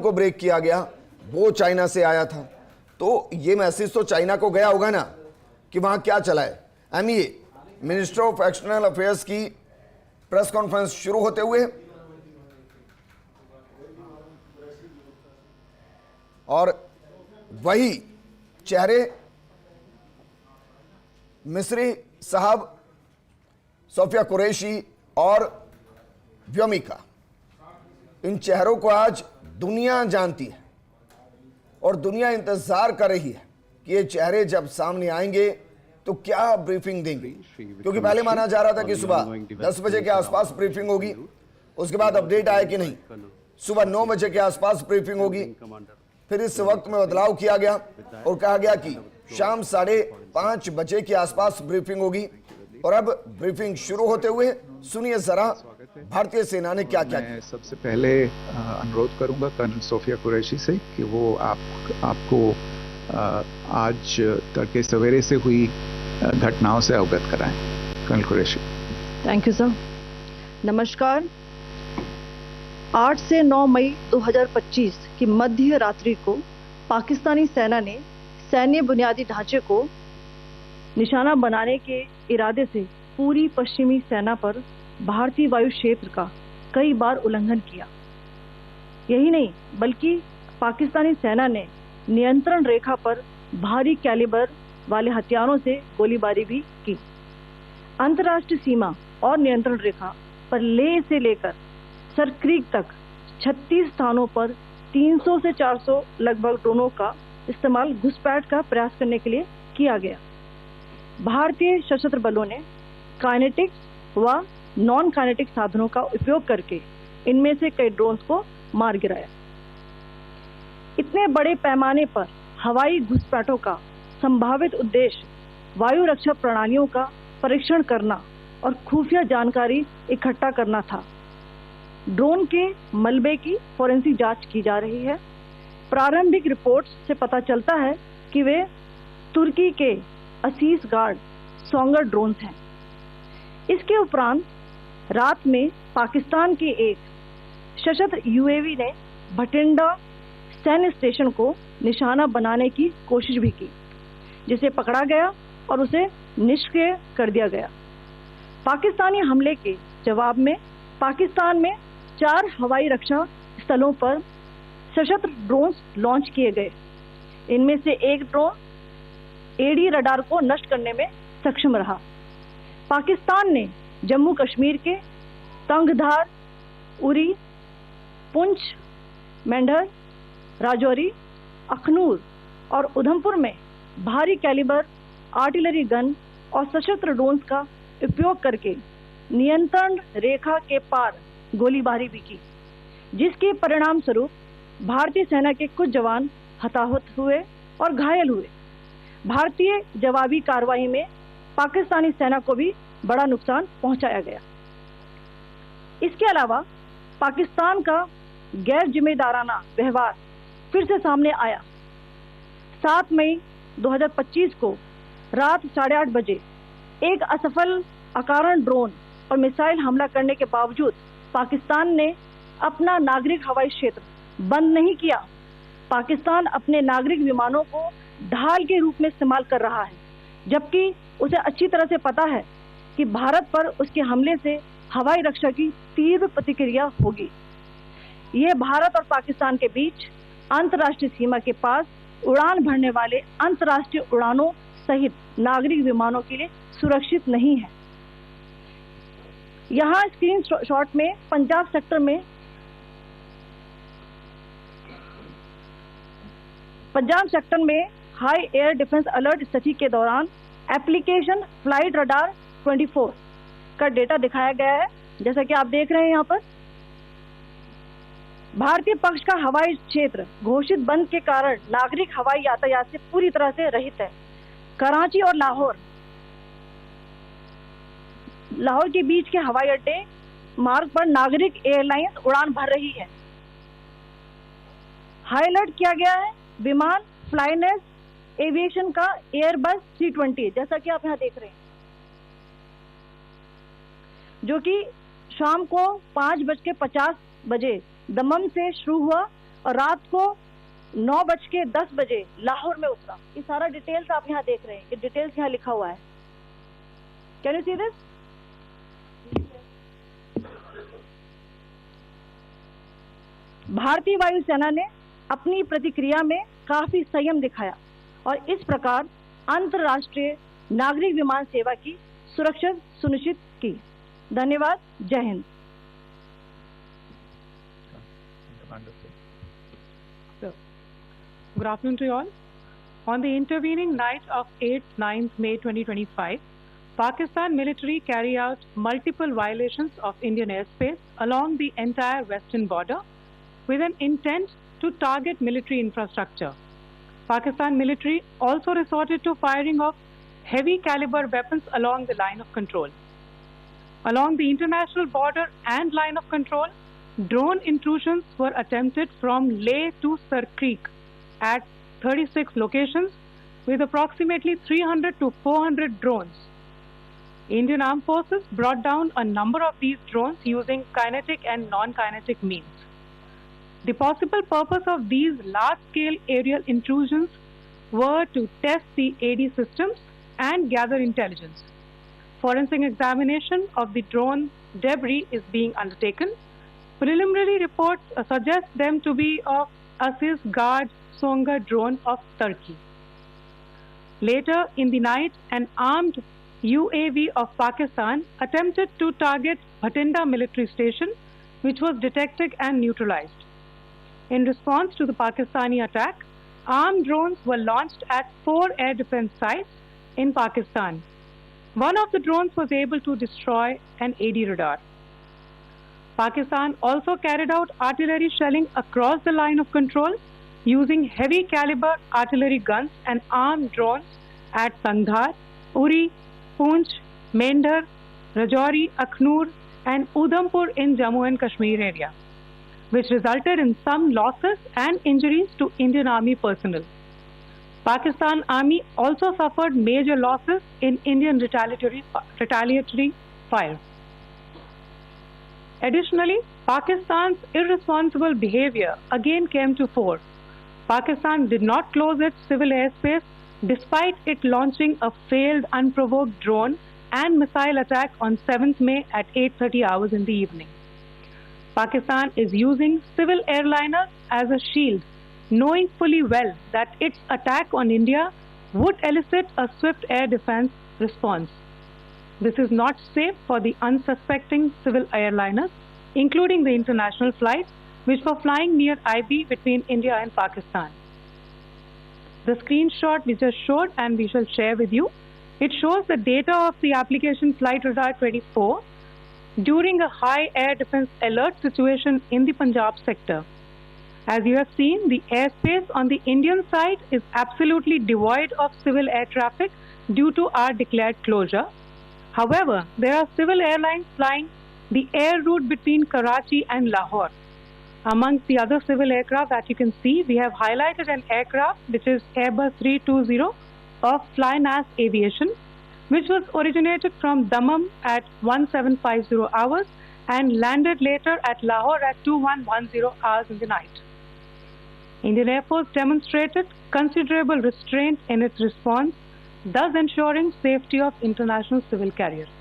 को ब्रेक किया गया, वो चाइना से आया था। तो ये मैसेज तो चाइना को गया होगा ना कि वहां क्या चला है। MEA minister of external affairs की प्रेस कॉन्फ्रेंस शुरू होते हुए और वही चेहरे मिस्री साहब, सोफिया कुरैशी और व्योमिका, इन चेहरों को आज दुनिया जानती है और दुनिया इंतजार कर रही है कि ये चेहरे जब सामने आएंगे तो क्या ब्रीफिंग देंगे। क्योंकि पहले माना जा रहा था कि सुबह 10 बजे के आसपास ब्रीफिंग होगी, उसके बाद अपडेट आया कि नहीं सुबह 9 बजे के आसपास ब्रीफिंग होगी। फिर इस वक्त में बदलाव किया गया और कहा गया कि शाम 5:30 बजे के आसपास ब्रीफिंग होगी। और अब ब्रीफिंग शुरू होते हुए सुनिए जरा भारतीय सेना ने क्या क्या किया। सबसे पहले अनुरोध करूंगा कर्नल सोफिया कुरैशी से कि वो आपको आज तड़के सवेरे से हुई घटनाओं से अवगत कराएं। Colonel Qureshi. Thank you sir. नमस्कार। 8 से 9 मई 2025 की मध्य रात्रि को पाकिस्तानी सेना ने सैन्य बुनियादी ढांचे को निशाना बनाने के इरादे से पूरी पश्चिमी सेना पर भारतीय वायु क्षेत्र का कई बार उल्लंघन किया। यही नहीं बल्कि पाकिस्तानी सेना ने नियंत्रण रेखा पर भारी कैलिबर वाले हथियारों से गोलीबारी भी की। अंतर्राष्ट्रीय सीमा और नियंत्रण रेखा पर लेह से लेकर सरक्रीक तक 36 स्थानों पर 300 से 400 लगभग ड्रोनों का इस्तेमाल घुसपैठ का प्रयास करने के लिए किया गया। भारतीय सशस्त्र बलों ने काइनेटिक व नॉन काइनेटिक साधनों का उपयोग करके इनमें से कई ड्रोन्स को मार गिराया। इतने बड़े पैमाने पर हवाई घुसपैठों का संभावित उद्देश्य वायु रक्षा प्रणालियों का परीक्षण करना और खुफिया जानकारी इकट्ठा करना था। ड्रोन के मलबे की फोरेंसिक जांच की जा रही है। प्रारंभिक रिपोर्ट्स से पता चलता है कि वे तुर्की के असीस गार्ड सोंगर ड्रोन्स हैं। इसके उपरांत रात में पाकिस्तान के एक सशस्त्र यूएवी ने भटिंडा सैन्य स्टेशन को निशाना बनाने की कोशिश भी की, जिसे पकड़ा गया और उसे निष्क्रिय कर दिया गया। पाकिस्तानी हमले के जवाब में पाकिस्तान में 4 हवाई रक्षा स्थलों पर सशस्त्र ड्रोन्स लॉन्च किए गए। इनमें से एक ड्रोन एडी रडार को नष्ट करने में सक्षम रहा। पाकिस्तान ने जम्मू कश्मीर के तंगधार, उरी, पुंछ, मेंढर, राजौरी, अखनूर और उधमपुर में भारी कैलिबर आर्टिलरी गन और सशस्त्र ड्रोन्स का उपयोग करके नियंत्रण रेखा के पार गोलीबारी भी की, जिसके परिणाम स्वरूप भारतीय सेना के कुछ जवान हताहत हुए और घायल हुए। भारतीय जवाबी कार्रवाई में पाकिस्तानी सेना को भी बड़ा नुकसान पहुंचाया गया। इसके अलावा पाकिस्तान का गैर जिम्मेदाराना व्यवहार फिर से सामने आया। 7 मई 2025 को रात 8:30 बजे एक असफल अकारण ड्रोन और मिसाइल हमला करने के बावजूद पाकिस्तान ने अपना नागरिक हवाई क्षेत्र बंद नहीं किया। पाकिस्तान अपने नागरिक विमानों को ढाल के रूप में इस्तेमाल कर रहा है, जबकि उसे अच्छी तरह से पता है कि भारत पर उसके हमले से हवाई रक्षा की तीव्र प्रतिक्रिया होगी। यह भारत और पाकिस्तान के बीच अंतर्राष्ट्रीय सीमा के पास उड़ान भरने वाले अंतर्राष्ट्रीय उड़ानों सहित नागरिक विमानों के लिए सुरक्षित नहीं है। यहाँ स्क्रीन शॉट में पंजाब सेक्टर में हाई एयर डिफेंस अलर्ट स्थिति के दौरान एप्लीकेशन फ्लाइट रडार 24 का डेटा दिखाया गया है। जैसा कि आप देख रहे हैं यहाँ पर भारतीय पक्ष का हवाई क्षेत्र घोषित बंद के कारण नागरिक हवाई यातायात से पूरी तरह से रहित है। कराची और लाहौर के बीच के हवाई अड्डे मार्ग पर नागरिक एयरलाइंस उड़ान भर रही है। हाई अलर्ट किया गया है विमान फ्लाइनेस एविएशन का एयरबस 320, जैसा कि आप यहाँ देख रहे हैं, जो कि शाम को 5:50 बजे दमम से शुरू हुआ और रात को 9:10 लाहौर में उतरा। ये सारा डिटेल्स आप यहाँ देख रहे हैं, ये डिटेल्स यहाँ लिखा हुआ है। Can you see this? भारतीय वायुसेना ने अपनी प्रतिक्रिया में काफी संयम दिखाया और इस प्रकार अंतर्राष्ट्रीय नागरिक विमान सेवा की सुरक्षा सुनिश्चित की। धन्यवाद। जय Hind. Good afternoon to you all. On the intervening night of 8th 9th May 2025, Pakistan military carried out multiple violations of Indian airspace along the entire western border with an intent to target military infrastructure. Pakistan military also resorted to firing of heavy caliber weapons along the line of control. Along the international border and line of control, drone intrusions were attempted from Leh to Sar Creek at 36 locations with approximately 300 to 400 drones. Indian Armed Forces brought down a number of these drones using kinetic and non-kinetic means. The possible purpose of these large-scale aerial intrusions were to test the AD systems and gather intelligence. Forensic examination of the drone debris is being undertaken. Preliminary reports suggest them to be of Aziz Guard Songa drone of Turkey. Later in the night, an armed UAV of Pakistan attempted to target Bhatinda military station, which was detected and neutralized. In response to the Pakistani attack, armed drones were launched at 4 air defense sites in Pakistan. One of the drones was able to destroy an AD radar. Pakistan also carried out artillery shelling across the line of control using heavy caliber artillery guns and armed drones at Sangdhar, Uri, Poonch, Mendhar, Rajouri, Akhnur and Udhampur in Jammu and Kashmir area, which resulted in some losses and injuries to Indian Army personnel. Pakistan Army also suffered major losses in Indian retaliatory fire. Additionally, Pakistan's irresponsible behavior again came to fore. Pakistan did not close its civil airspace despite it launching a failed unprovoked drone and missile attack on 7th May at 8:30 hours in the evening. Pakistan is using civil airliners as a shield, knowing fully well that its attack on India would elicit a swift air defense response. This is not safe for the unsuspecting civil airliners, including the international flights which were flying near IB between India and Pakistan. The screenshot we just showed and we shall share with you, it shows the data of the application Flight Radar 24 during a high air defense alert situation in the Punjab sector. As you have seen, the airspace on the Indian side is absolutely devoid of civil air traffic due to our declared closure. However, there are civil airlines flying the air route between Karachi and Lahore. Amongst the other civil aircraft that you can see, we have highlighted an aircraft which is Airbus 320 of Flynas Aviation, which was originated from Dammam at 1750 hours and landed later at Lahore at 2110 hours in the night. Indian Air Force demonstrated considerable restraint in its response, thus ensuring safety of international civil carriers.